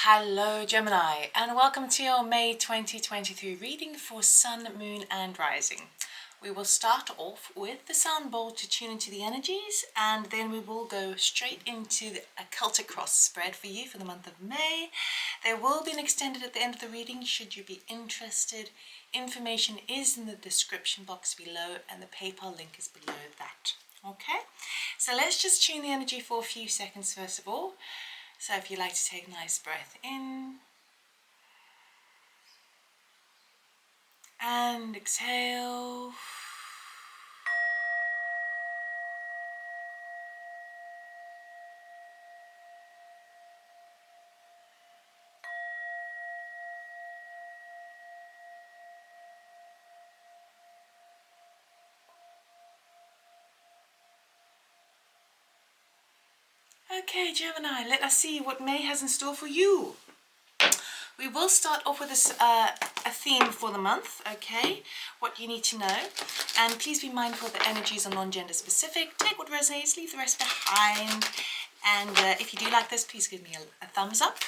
Hello Gemini, and welcome to your May 2023 reading for Sun, Moon and Rising. We will start off with the sound bowl to tune into the energies, and then we will go straight into a Celtic cross spread for you for the month of May. There will be an extended at the end of the reading should you be interested. Information is in the description box below and the PayPal link is below that. Okay, so let's just tune the energy for a few seconds first of all. So if you like to take a nice breath in and exhale. Okay, Gemini, let us see what May has in store for you. We will start off with a theme for the month, okay? What you need to know. And please be mindful that energies are non-gender specific. Take what resonates, leave the rest behind. And if you do like this, please give me a thumbs up.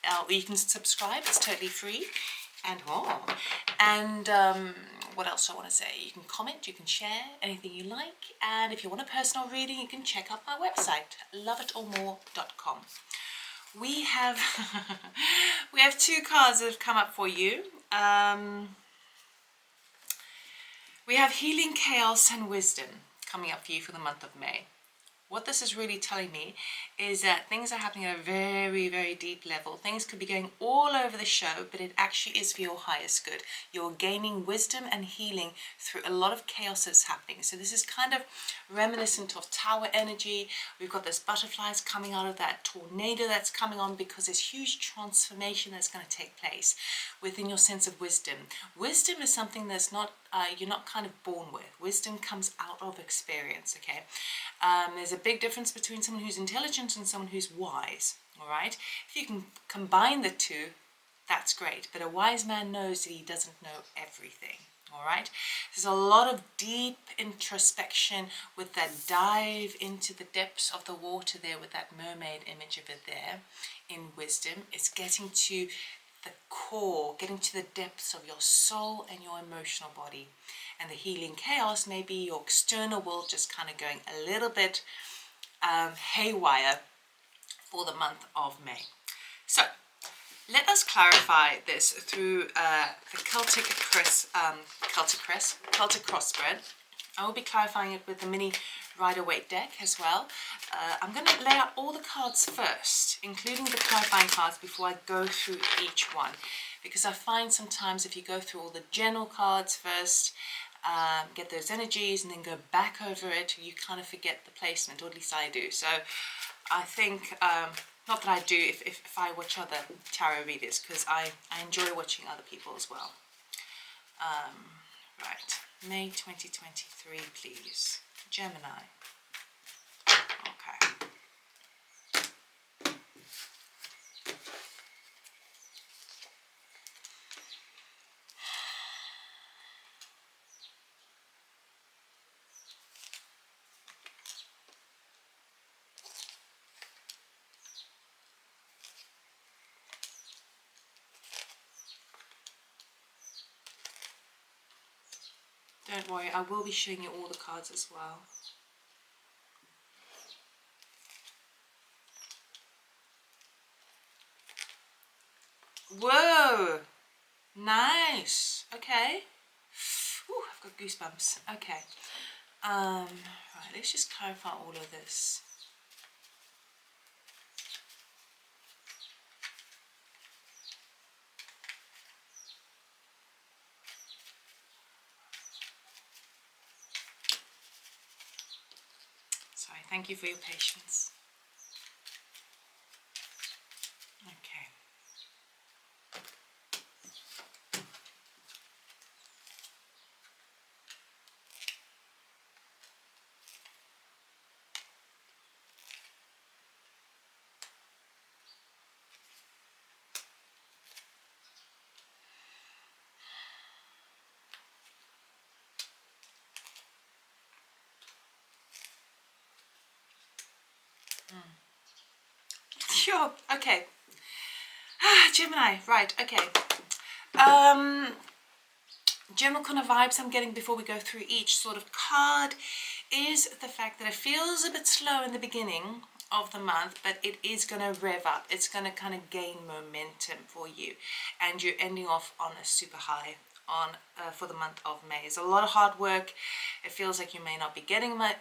Or you can subscribe, it's totally free. And what else do I want to say? You can comment, you can share anything you like. And if you want a personal reading, you can check out my website, loveitoormore.com. We have we have two cards that have come up for you. We have Healing, Chaos and Wisdom coming up for you for the month of May. What this is really telling me is that things are happening at a very, very deep level. Things could be going all over the show, but it actually is for your highest good. You're gaining wisdom and healing through a lot of chaos that's happening. So this is kind of reminiscent of tower energy. We've got those butterflies coming out of that tornado that's coming on because there's huge transformation that's going to take place within your sense of wisdom. Wisdom is something that's not, you're not kind of born with. Wisdom comes out of experience, okay? There's a big difference between someone who's intelligent and someone who's wise, all right? If you can combine the two, that's great. But a wise man knows that he doesn't know everything, all right? There's a lot of deep introspection with that dive into the depths of the water there with that mermaid image of it there in wisdom. It's getting to the core, getting to the depths of your soul and your emotional body. And the healing chaos may be your external world just kind of going a little bit haywire for the month of May. So let us clarify this through the Celtic cross spread. I will be clarifying it with the mini Rider-Waite deck as well. I'm going to lay out all the cards first, including the clarifying cards, before I go through each one. Because I find sometimes if you go through all the general cards first, get those energies and then go back over it, you kind of forget the placement, or at least I do. So I think, not that I do if I watch other tarot readers, because I enjoy watching other people as well. Right, May 2023, please. Gemini. Okay. Don't worry, I will be showing you all the cards as well. Whoa! Nice! Okay. Ooh, I've got goosebumps. Okay. Right, let's just clarify all of this. Sorry, thank you for your patience. Okay. Sure, okay. Gemini, right, okay. General kind of vibes I'm getting before we go through each sort of card is the fact that it feels a bit slow in the beginning of the month, but it is going to rev up. It's going to kind of gain momentum for you, and you're ending off on a super high on for the month of May. It's a lot of hard work. It feels like you may not be getting much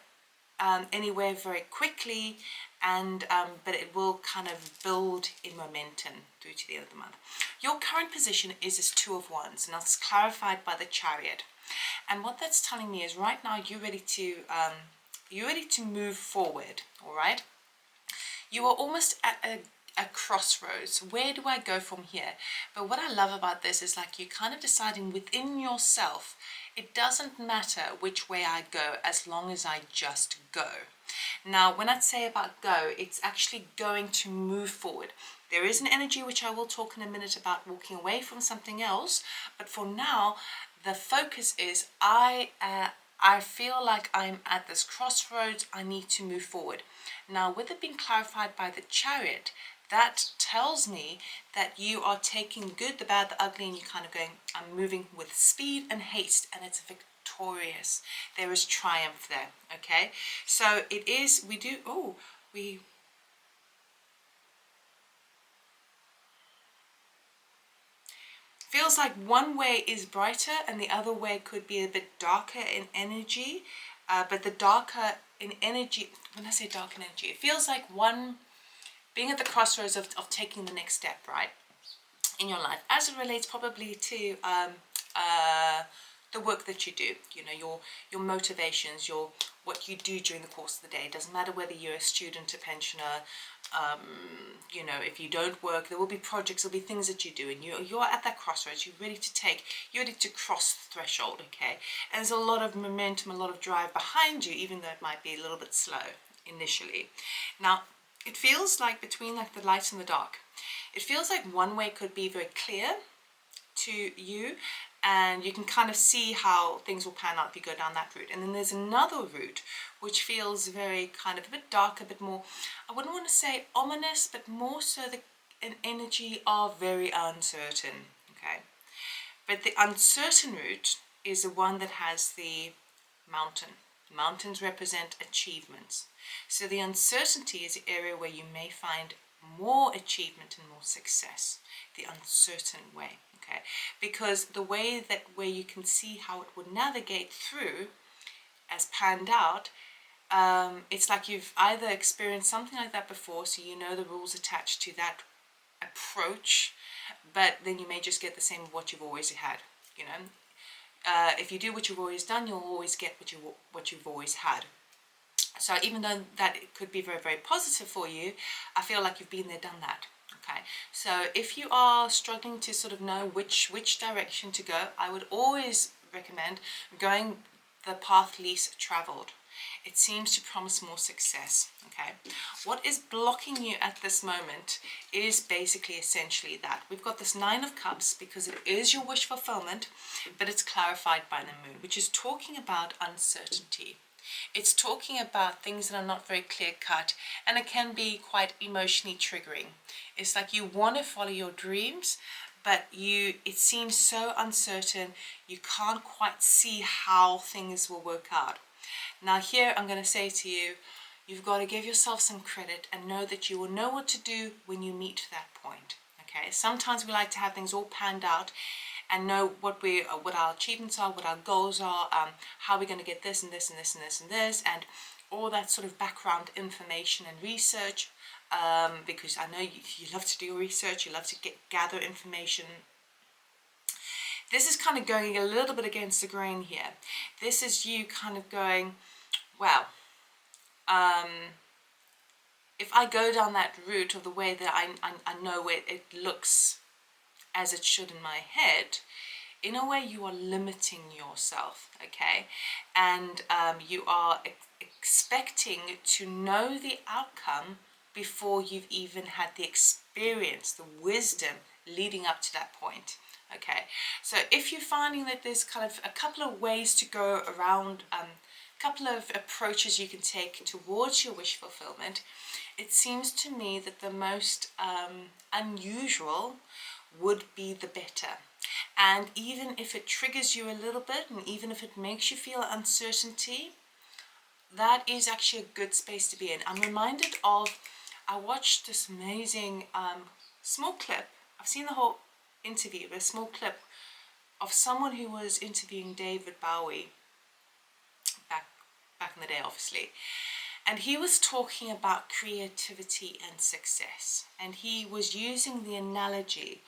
anywhere very quickly, and but it will kind of build in momentum through to the end of the month. Your current position is this Two of Wands, and that's clarified by the Chariot. And what that's telling me is right now you're ready to move forward. All right, you are almost at a crossroads. Where do I go from here? But what I love about this is like you're kind of deciding within yourself, it doesn't matter which way I go as long as I just go. Now, when I say about go, it's actually going to move forward. There is an energy which I will talk in a minute about walking away from something else, but for now, the focus is I feel like I'm at this crossroads. I need to move forward. Now, with it being clarified by the Chariot, that tells me that you are taking good, the bad, the ugly, and you're kind of going, I'm moving with speed and haste, and it's victorious. There is triumph there, okay? So it is, feels like one way is brighter and the other way could be a bit darker in energy, but the darker in energy, when I say dark in energy, it feels like one being at the crossroads of taking the next step, right, in your life, as it relates probably to the work that you do, you know, your motivations, what you do during the course of the day. It doesn't matter whether you're a student, a pensioner, you know, if you don't work, there will be projects, there'll be things that you do, and you're at that crossroads. You're ready to cross the threshold, okay? And there's a lot of momentum, a lot of drive behind you, even though it might be a little bit slow initially. Now, it feels like between like the light and the dark, it feels like one way could be very clear to you, and you can kind of see how things will pan out if you go down that route. And then there's another route which feels very kind of a bit dark, a bit more, I wouldn't want to say ominous, but more so an energy of very uncertain, okay? But the uncertain route is the one that has the mountain. Mountains represent achievements. So the uncertainty is the area where you may find more achievement and more success, the uncertain way, okay? Because the way that where you can see how it would navigate through as panned out, it's like you've either experienced something like that before, so you know the rules attached to that approach, but then you may just get the same of what you've always had, you know? If you do what you've always done, you'll always get what you've always had. So even though that it could be very, very positive for you, I feel like you've been there, done that. Okay. So if you are struggling to sort of know which direction to go, I would always recommend going the path least traveled. It seems to promise more success. Okay. What is blocking you at this moment is basically essentially that. We've got this Nine of Cups because it is your wish fulfillment, but it's clarified by the Moon, which is talking about uncertainty. It's talking about things that are not very clear cut, and it can be quite emotionally triggering. It's like you want to follow your dreams, but it seems so uncertain, you can't quite see how things will work out. Now here I'm going to say to you, you've got to give yourself some credit and know that you will know what to do when you meet that point. Okay, sometimes we like to have things all panned out and know what our achievements are, what our goals are, how we're going to get this and this and this and this and this, and all that sort of background information and research, because I know you love to do research, you love to gather information. This is kind of going a little bit against the grain here. This is you kind of going, well, if I go down that route of the way that I know it looks as it should in my head, in a way you are limiting yourself, okay? And you are expecting to know the outcome before you've even had the experience, the wisdom leading up to that point. Okay, so if you're finding that there's kind of a couple of ways to go around couple of approaches you can take towards your wish fulfillment, it seems to me that the most unusual would be the better. And even if it triggers you a little bit, and even if it makes you feel uncertainty, that is actually a good space to be in. I'm reminded of, I watched this amazing small clip. I've seen the whole interview, but a small clip of someone who was interviewing David Bowie back in the day, obviously. And he was talking about creativity and success. And he was using the analogy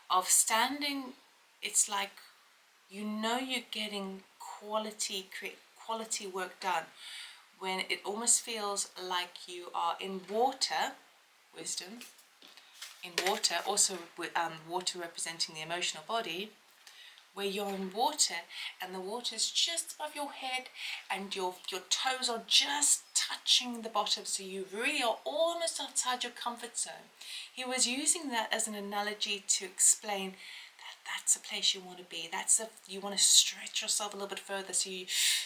of standing, it's like, you know, you're getting quality work done when it almost feels like you are in water, wisdom, in water, also with water representing the emotional body, where you're in water and the water is just above your head and your toes are just touching the bottom, so you really are almost outside your comfort zone. He was using that as an analogy to explain that that's a place you want to be. You want to stretch yourself a little bit further,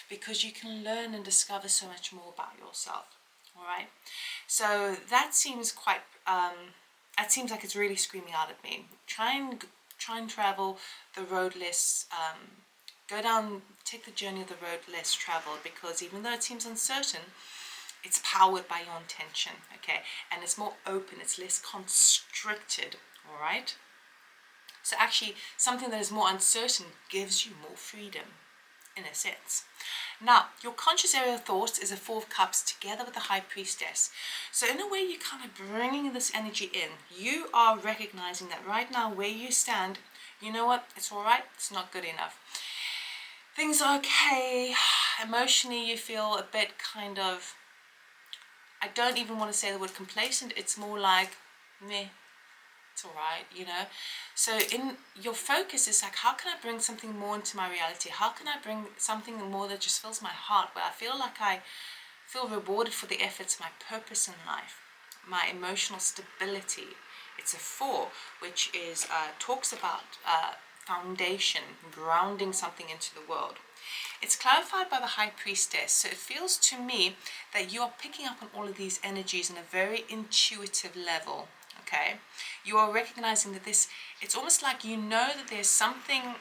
because you can learn and discover so much more about yourself. All right, so that seems quite that seems like it's really screaming out at me. Try and travel the road less, take the journey of the road less traveled, because even though it seems uncertain, it's powered by your intention, okay? And it's more open, it's less constricted, all right? So actually, something that is more uncertain gives you more freedom, in a sense. Now, your conscious area of thoughts is a Four of Cups together with the High Priestess. So in a way, you're kind of bringing this energy in. You are recognizing that right now, where you stand, you know what, it's all right, it's not good enough. Things are okay. Emotionally, you feel a bit kind of, I don't even want to say the word complacent, it's more like, meh, it's all right, you know. So in your focus is like, how can I bring something more into my reality? How can I bring something more that just fills my heart, where I feel like I feel rewarded for the efforts, my purpose in life, my emotional stability. It's a 4, which is talks about foundation, grounding something into the world. It's clarified by the High Priestess, so it feels to me that you are picking up on all of these energies in a very intuitive level, okay? You are recognizing that it's almost like you know that there's something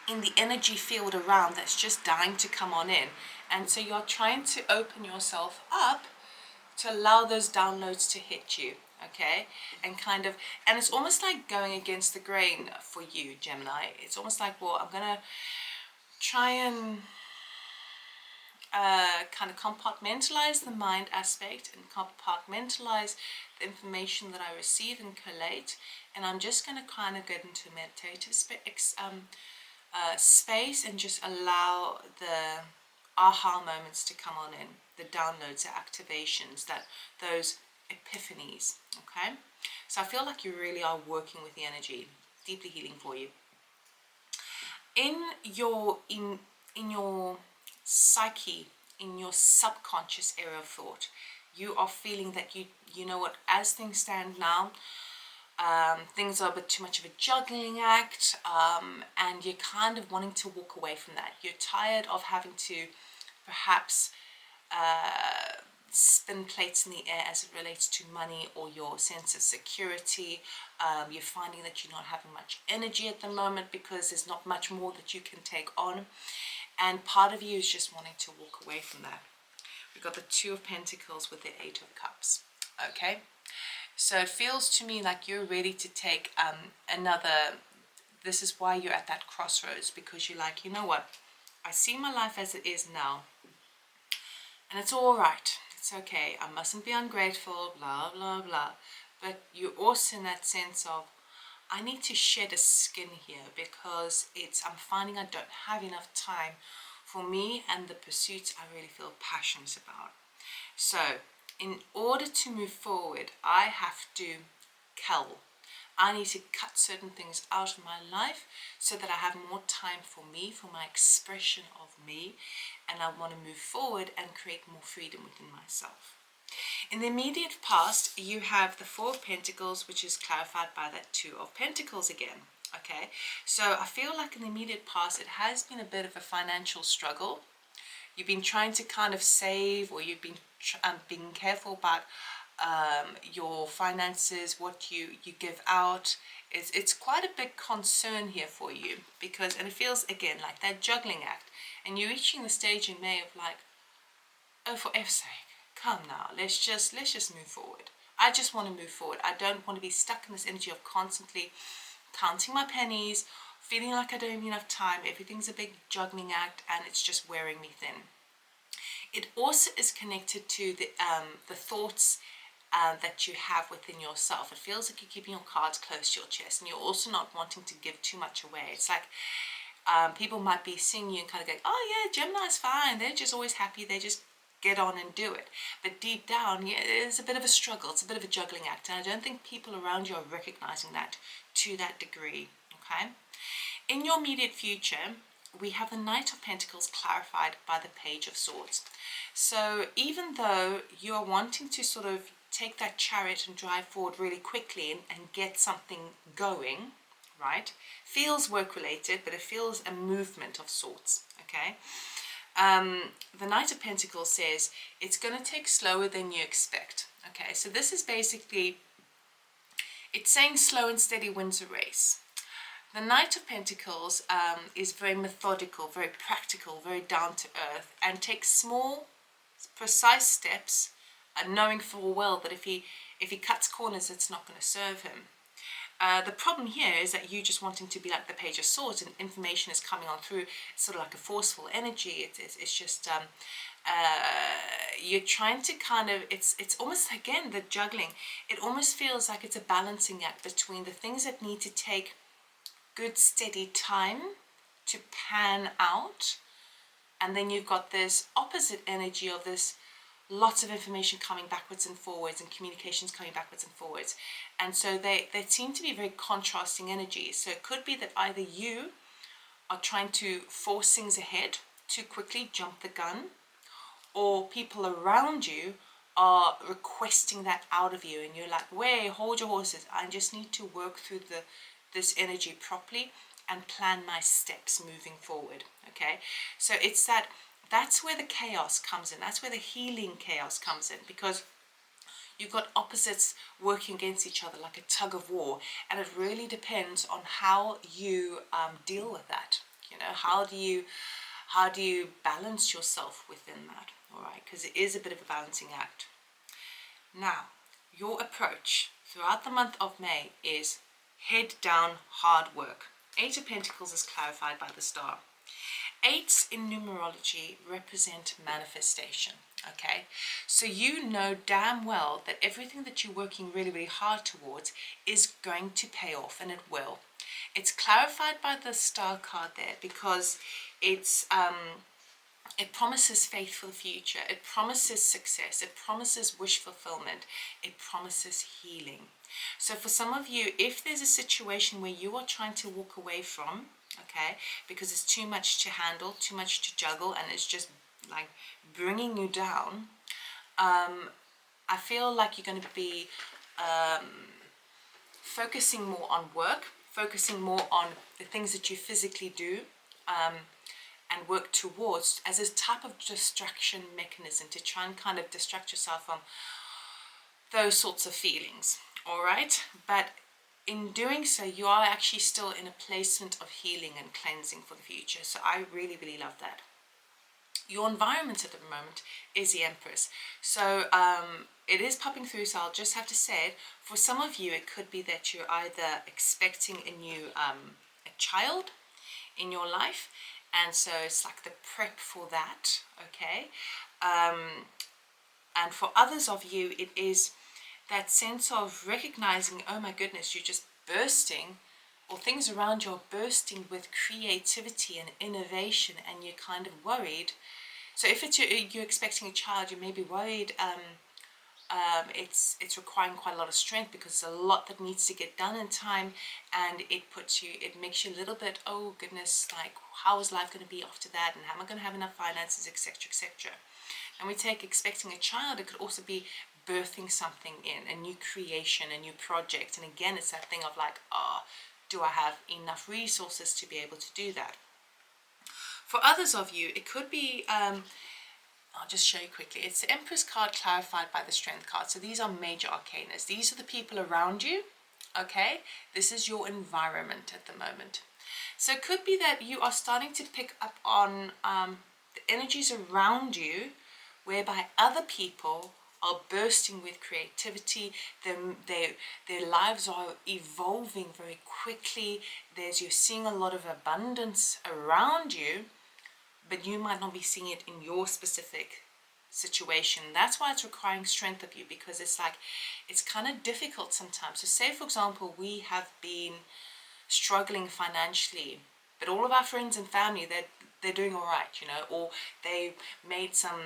in the energy field around that's just dying to come on in, and so you're trying to open yourself up to allow those downloads to hit you, okay? And it's almost like going against the grain for you, Gemini. It's almost like, well, I'm gonna try and kind of compartmentalize the mind aspect and compartmentalize the information that I receive and collate, and I'm just going to kind of get into a meditative space and just allow the aha moments to come on in, the downloads, the activations, those epiphanies, okay? So I feel like you really are working with the energy, deeply healing for you. In your psyche, in your subconscious area of thought, you are feeling that you know what, as things stand now, things are a bit too much of a juggling act, and you're kind of wanting to walk away from that. You're tired of having to perhaps spin plates in the air as it relates to money or your sense of security. You're finding that you're not having much energy at the moment because there's not much more that you can take on, and part of you is just wanting to walk away from that. We've got the Two of Pentacles with the Eight of Cups, okay? So it feels to me like you're ready to take this is why you're at that crossroads, because you're like, you know what, I see my life as it is now, and it's all right, it's okay, I mustn't be ungrateful, blah, blah, blah. But you're also in that sense of, I need to shed a skin here, because I'm finding I don't have enough time for me and the pursuits I really feel passionate about. So in order to move forward, I have to cull. I need to cut certain things out of my life so that I have more time for me, for my expression of me, and I want to move forward and create more freedom within myself. In the immediate past, you have the Four of Pentacles, which is clarified by that Two of Pentacles again. Okay, so I feel like in the immediate past, it has been a bit of a financial struggle. you've been trying to kind of save, or you've been being careful about your finances, what you give out. It's quite a big concern here for you, because, and it feels again like that juggling act, and you're reaching the stage in May of like, oh, for F's sake, come now, let's just move forward. I just want to move forward. I don't want to be stuck in this energy of constantly counting my pennies, feeling like I don't have enough time. Everything's a big juggling act, and it's just wearing me thin. It also is connected to the thoughts that you have within yourself. It feels like you're keeping your cards close to your chest, and you're also not wanting to give too much away. It's like people might be seeing you and kind of going, oh yeah, Gemini's fine, they're just always happy, they just get on and do it. But deep down, yeah, it's a bit of a struggle, it's a bit of a juggling act, and I don't think people around you are recognizing that to that degree. Okay, in your immediate future, we have the Knight of Pentacles clarified by the Page of Swords. So even though you are wanting to sort of take that chariot and drive forward really quickly and get something going, right? Feels work related, but it feels a movement of sorts, okay? The Knight of Pentacles says it's going to take slower than you expect, okay? So this is basically, it's saying slow and steady wins a race. The Knight of Pentacles is very methodical, very practical, very down to earth, and takes small, precise steps, knowing full well that if he cuts corners, it's not going to serve him. The problem here is that you just wanting to be like the Page of Swords, and information is coming on through, sort of like a forceful energy. It's just you're trying to kind of, it's almost, again, the juggling. It almost feels like it's a balancing act between the things that need to take good steady time to pan out, and then you've got this opposite energy of this lots of information coming backwards and forwards, and communications coming backwards and forwards. And so they seem to be very contrasting energies. So it could be that either you are trying to force things ahead too quickly, jump the gun, or people around you are requesting that out of you, and you're like, wait, hold your horses, I just need to work through this energy properly and plan my steps moving forward. Okay, so it's that's where the chaos comes in. That's where the healing chaos comes in, because you've got opposites working against each other like a tug of war, and it really depends on how you deal with that. You know, how do you balance yourself within that? All right, because it is a bit of a balancing act. Now, your approach throughout the month of May is head down, hard work. 8 of Pentacles is clarified by the star. 8s in numerology represent manifestation, okay? So you know damn well that everything that you're working really, really hard towards is going to pay off, and it will. It's clarified by the star card there because it's it promises faith for the future. It promises success. It promises wish fulfillment. It promises healing. So for some of you, if there's a situation where you are trying to walk away from, okay, because it's too much to handle, too much to juggle, and it's just like bringing you down, I feel like you're going to be focusing more on work, focusing more on the things that you physically do, and work towards as a type of distraction mechanism to try and kind of distract yourself from those sorts of feelings. All right, but in doing so, you are actually still in a placement of healing and cleansing for the future. So I really, really love that. Your environment at the moment is the Empress. So it is popping through, so I'll just have to say it. For some of you, it could be that you're either expecting a new a child in your life, and so it's like the prep for that, okay? And for others of you, it is that sense of recognizing, oh my goodness, you're just bursting, or things around you are bursting with creativity and innovation, and you're kind of worried. So if it's you're expecting a child, you may be worried it's requiring quite a lot of strength, because there's a lot that needs to get done in time, and it makes you a little bit, oh goodness, like how is life going to be after that, and am I going to have enough finances, etc., etc. And we take expecting a child, it could also be birthing something in, a new creation, a new project. And again, it's that thing of like, do I have enough resources to be able to do that? For others of you, it could be, I'll just show you quickly. It's the Empress card clarified by the Strength card. So these are major arcanas. These are the people around you, okay? This is your environment at the moment. So it could be that you are starting to pick up on the energies around you, whereby other people are bursting with creativity. Their lives are evolving very quickly. You're seeing a lot of abundance around you, but you might not be seeing it in your specific situation. That's why it's requiring strength of you, because it's like, it's kind of difficult sometimes. So say, for example, we have been struggling financially, but all of our friends and family, they're doing all right, you know, or they made some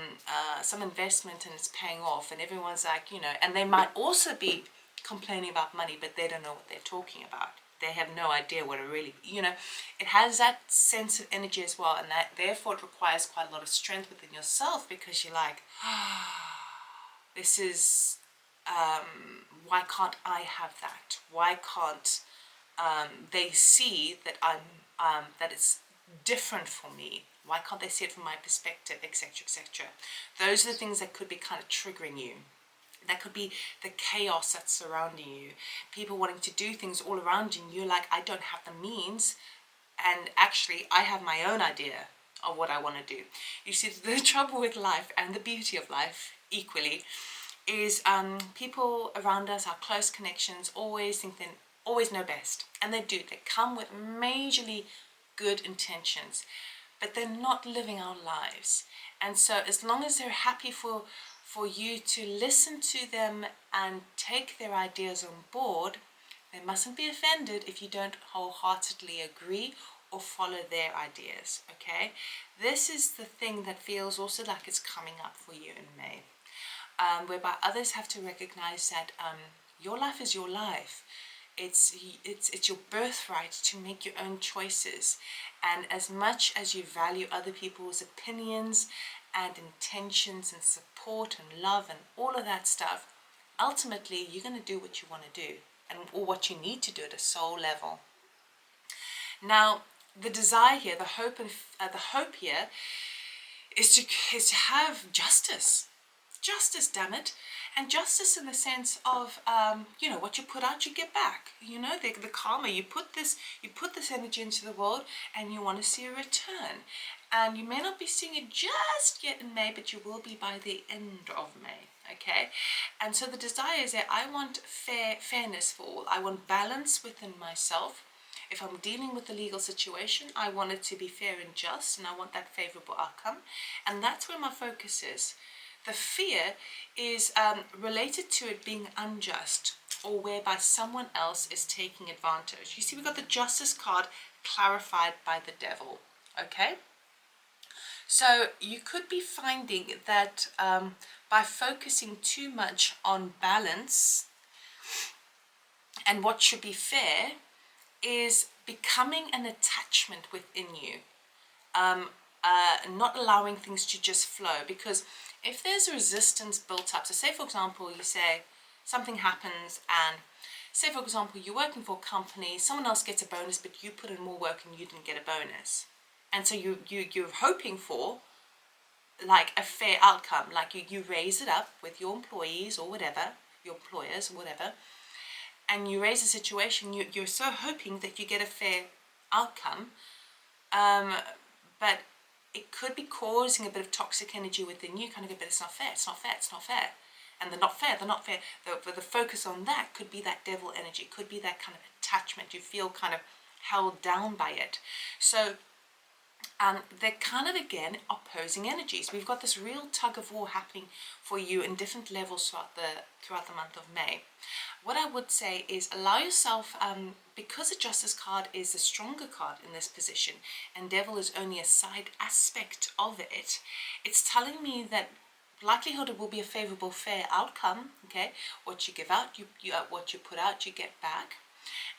investment and it's paying off, and everyone's like, you know, and they might also be complaining about money, but they don't know what they're talking about. They have no idea what it really, you know, it has that sense of energy as well, and that therefore it requires quite a lot of strength within yourself, because you're like, this is, why can't I have that? Why can't they see that that it's different for me? Why can't they see it from my perspective, etc., etc.? Those are the things that could be kind of triggering you. That could be the chaos that's surrounding you. People wanting to do things all around you, and you're like, I don't have the means, and actually I have my own idea of what I want to do. You see, the trouble with life, and the beauty of life equally, is people around us, our close connections, always think they always know best, and they do. They come with majorly good intentions, but they're not living our lives. And so as long as they're happy for you to listen to them and take their ideas on board, they mustn't be offended if you don't wholeheartedly agree or follow their ideas, okay? This is the thing that feels also like it's coming up for you in May, whereby others have to recognize that your life is your life. It's your birthright to make your own choices, and as much as you value other people's opinions and intentions and support and love and all of that stuff, ultimately you're going to do what you want to do, and or what you need to do at a soul level. Now, the desire here, the hope here is to have justice. Justice, damn it. And justice in the sense of, you know, what you put out, you get back. You know, the karma, you put this energy into the world, and you want to see a return. And you may not be seeing it just yet in May, but you will be by the end of May, okay? And so the desire is that I want fairness for all. I want balance within myself. If I'm dealing with a legal situation, I want it to be fair and just, and I want that favorable outcome. And that's where my focus is. The fear is related to it being unjust, or whereby someone else is taking advantage. You see, we've got the Justice card clarified by the Devil, okay? So you could be finding that by focusing too much on balance and what should be fair is becoming an attachment within you, not allowing things to just flow. Because if there's a resistance built up, so say for example, you say something happens, and say for example, you're working for a company, someone else gets a bonus, but you put in more work and you didn't get a bonus. And so you're hoping for like a fair outcome, like you raise it up with your employees or whatever, your employers or whatever, and you raise a situation, you're so hoping that you get a fair outcome, but it could be causing a bit of toxic energy within you, kind of go, but it's not fair, it's not fair, it's not fair. And they're not fair. The focus on that could be that devil energy, could be that kind of attachment. You feel kind of held down by it. So they're kind of, again, opposing energies. We've got this real tug of war happening for you in different levels throughout the month of May. What I would say is allow yourself, because the Justice card is the stronger card in this position, and Devil is only a side aspect of it, it's telling me that likelihood it will be a favorable, fair outcome, okay? What you give out, what you put out, you get back,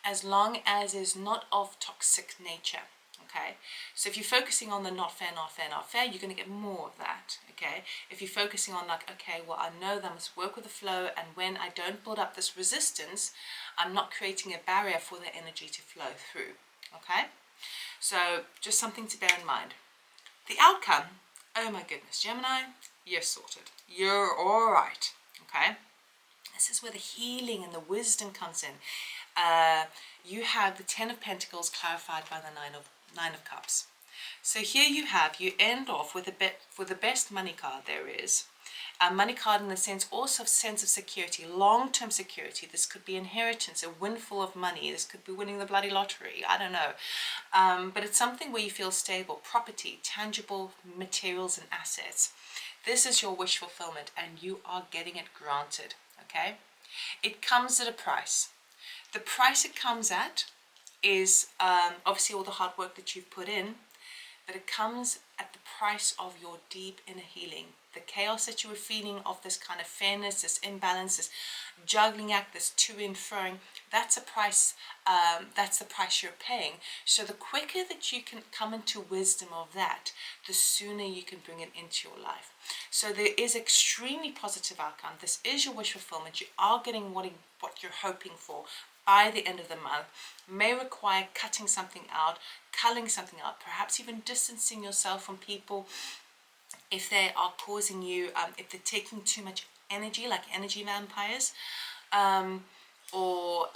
as long as it's not of toxic nature. Okay, so if you're focusing on the not fair, not fair, not fair, you're going to get more of that, okay? If you're focusing on like, okay, well, I know that I must work with the flow, and when I don't build up this resistance, I'm not creating a barrier for the energy to flow through, okay? So just something to bear in mind. The outcome, oh my goodness, Gemini, you're sorted. You're all right, okay? This is where the healing and the wisdom comes in. You have the Ten of Pentacles clarified by the Nine of Cups. So here you end off with the best money card there is. A money card in the sense also of sense of security, long-term security. This could be inheritance, a windfall of money. This could be winning the bloody lottery. I don't know. But it's something where you feel stable, property, tangible materials and assets. This is your wish fulfillment and you are getting it granted, okay? It comes at a price. The price it comes at is obviously all the hard work that you've put in, but it comes at the price of your deep inner healing. The chaos that you were feeling of this kind of fairness, this imbalance, this juggling act, this to and froing, that's a price. That's the price you're paying. So the quicker that you can come into wisdom of that, the sooner you can bring it into your life. So there is extremely positive outcome. This is your wish fulfillment. You are getting what you're hoping for by the end of the month. May require cutting something out, culling something out, perhaps even distancing yourself from people if they are causing you, if they're taking too much energy, like energy vampires, or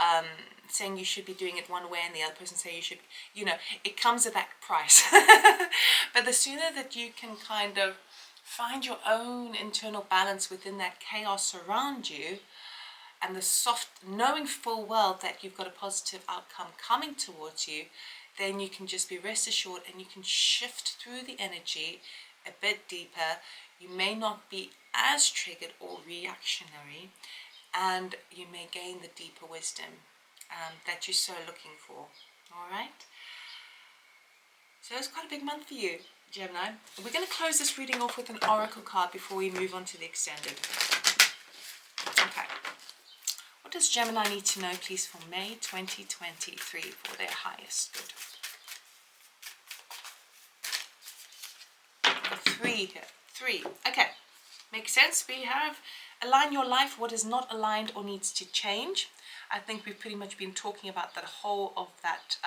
saying you should be doing it one way and the other person say you should, it comes at that price. But the sooner that you can kind of find your own internal balance within that chaos around you, and the soft, knowing full well that you've got a positive outcome coming towards you, then you can just be rest assured and you can shift through the energy a bit deeper. You may not be as triggered or reactionary, and you may gain the deeper wisdom that you're so looking for. All right? So it's quite a big month for you, Gemini. We're going to close this reading off with an oracle card before we move on to the extended. Okay. What does Gemini need to know, please, for May 2023 for their highest good? Three here. Three. Okay. Makes sense. We have align your life, what is not aligned or needs to change. I think we've pretty much been talking about the whole of that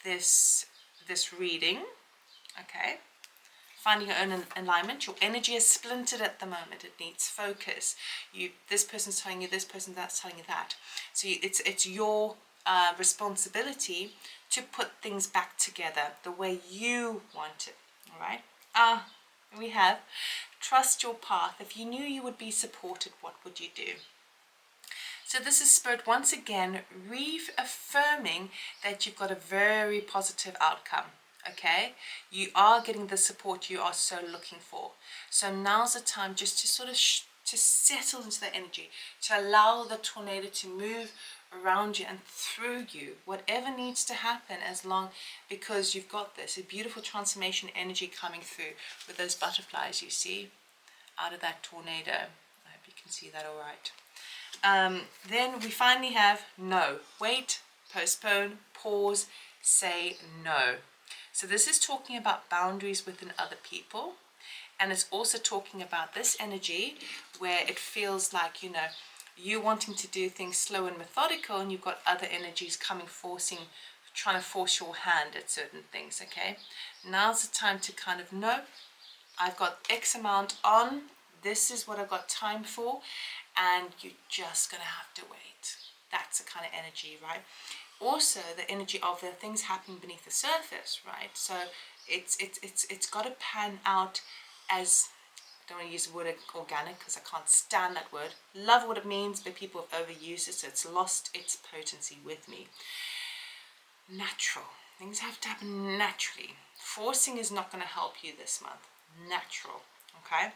this reading. Okay. Finding your own alignment. Your energy is splintered at the moment. It needs focus. This person's telling you this, person that's telling you that. So it's your responsibility to put things back together the way you want it. All right. We have trust your path. If you knew you would be supported, what would you do? So this is Spirit once again reaffirming that you've got a very positive outcome. Okay, you are getting the support you are so looking for. So now's the time just to sort of to settle into the energy, to allow the tornado to move around you and through you, whatever needs to happen, because you've got this a beautiful transformation energy coming through with those butterflies you see out of that tornado. I hope you can see that all right. Then we finally have no, wait, postpone, pause, say no. So this is talking about boundaries within other people, and it's also talking about this energy where it feels like, you wanting to do things slow and methodical, and you've got other energies coming, trying to force your hand at certain things, okay? Now's the time to kind of know, I've got X amount on, this is what I've got time for, and you're just going to have to wait. That's the kind of energy, right? Also, the energy of the things happening beneath the surface, right? So it's got to pan out as, I don't want to use the word organic because I can't stand that word. Love what it means, but people have overused it, so it's lost its potency with me. Natural. Things have to happen naturally. Forcing is not going to help you this month. Natural, okay?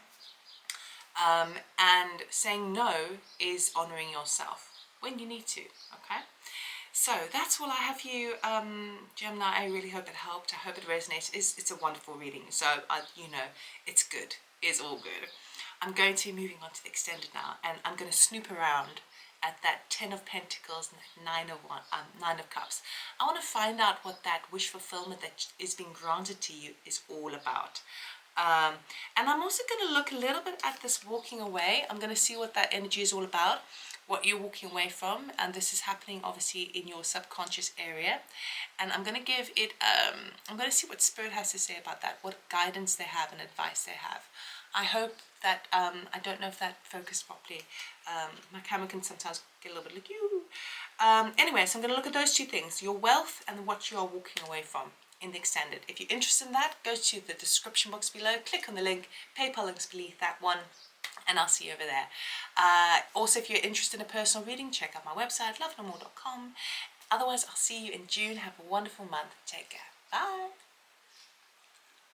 And saying no is honoring yourself when you need to, okay? So that's all I have for you, Gemini. I really hope it helped. I hope it resonates. It's a wonderful reading. So, it's good. It's all good. I'm going to be moving on to the extended now, and I'm going to snoop around at that 10 of Pentacles and that 9 of Cups. I want to find out what that wish fulfillment that is being granted to you is all about. And I'm also going to look a little bit at this walking away. I'm going to see what that energy is all about. what you're walking away from, and this is happening obviously in your subconscious area. And I'm going to give it I'm going to see what Spirit has to say about that, what guidance they have and advice they have. I hope that I don't know if that focused properly. My camera can sometimes get a little bit like you. Anyway, so I'm going to look at those two things, your wealth and what you are walking away from in the extended. If you're interested in that, go to the description box below, click on the link, PayPal links beneath that one, and I'll see you over there. Also, if you're interested in a personal reading, check out my website, lovenomore.com. Otherwise, I'll see you in June. Have a wonderful month. Take care. Bye.